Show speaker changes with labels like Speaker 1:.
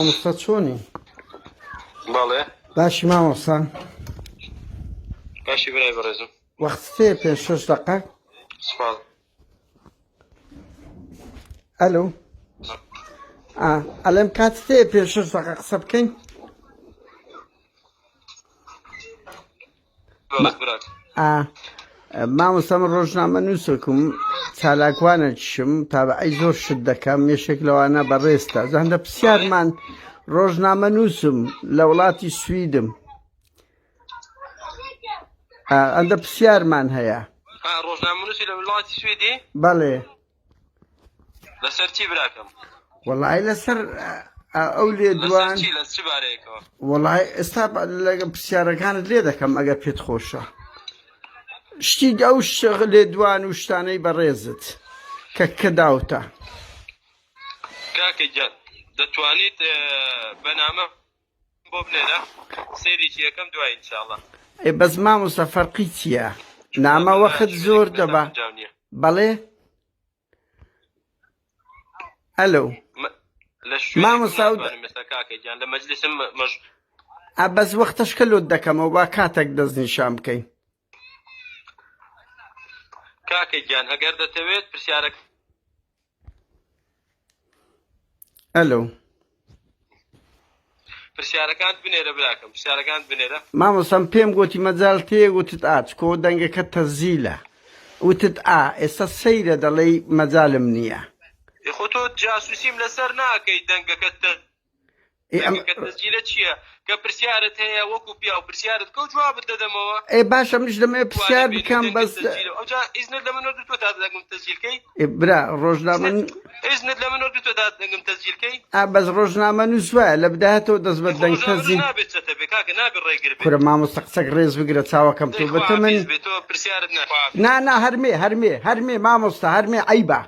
Speaker 1: مامۆستا چۆنی؟
Speaker 2: بەڵێ
Speaker 1: باشی مامۆستا
Speaker 2: باشی برای بەڕێزم
Speaker 1: وەختت هەیە 5-6 دەقە؟
Speaker 2: سوپاس
Speaker 1: ئەلۆ ئەلێم کاتت هەیە 5-6 دەقە قسە بکەین؟
Speaker 2: بەڵێت براک
Speaker 1: مامۆستا من ڕۆژنامە نووسێکم چالاکوانە چشم تابعی زۆر شت دەکەم یەشێک لەوانە بەڕێستە هەندە پرسیارمان ڕۆژنامە نووسم لە وڵاتی سویدم هەندە پرسیارمان هەیە
Speaker 2: ڕۆژنامەنووسی لە وڵاتی سوێدی
Speaker 1: بەڵێ
Speaker 2: لەسەر چی براکەم
Speaker 1: وەڵای لەسەر ئەو لێدوان
Speaker 2: لەسەر چی لە چ بارەیەکەوە
Speaker 1: وەڵای ئێستا لەگە پرسیارەکانت لێ دەکەم ئەگەر پێت خۆشە شتی ئەو لێدوان و شتانەی بەڕێزت کە داوتە
Speaker 2: کاکە گیان دەتوانیت بەنامە بۆ بنێرە سێریکی یەکەم دوای ئینشاڵڵا
Speaker 1: بەس مامۆستا فەرقی چییە؟ نامە وەخت زۆر دەبا بەڵێ ئەلۆ مامۆستا
Speaker 2: کاکە گیان لە مەجلیسم
Speaker 1: بەس وەختەش کەلۆت دەکەمەوە با کاتێک دەستنیشان بکەین
Speaker 2: کاکە گیان ئەگەر دەتەوێت پرسیارەکە
Speaker 1: ئەلۆ
Speaker 2: پرسیارەکانت بنێرە براکەم پرسیارەکانت بنێرە
Speaker 1: مامۆستام پێم گوتی مەجال تێ وتت چکۆ دەنگەکە تەزیلە وتت ئێستا سەیرە دەڵێی مەجالم نییە
Speaker 2: خۆ تۆ جاسوسیم لەسەر ناکەی دەنگەکە تەزیلە چییە کە پرسیارت هەیە وەکو پیا و پرسیارت کە و جوابت دەدەمەوە
Speaker 1: باشە منیش دەمێ پرسیار بکەم بەس
Speaker 2: ئیزنت لە من وەردووە تا دەنگم تەزیلکەی
Speaker 1: برا ڕۆژنامە
Speaker 2: ئیزنت لە من وەردووە تا دەنگم تەزیلکەی
Speaker 1: بەس ڕۆژنامە نووسوە لە بداهاتەوە دەست بە دەنگ تەزیل
Speaker 2: نابێت چەتە بێ کاکە نابێت ڕێگر بێت
Speaker 1: کورە مامۆستا قسەک ڕێز بگرە چاوەکەم تۆ بەتە من
Speaker 2: تۆ پرسیارت
Speaker 1: نا هەرمێ مامۆستا هەرمێ عەیبە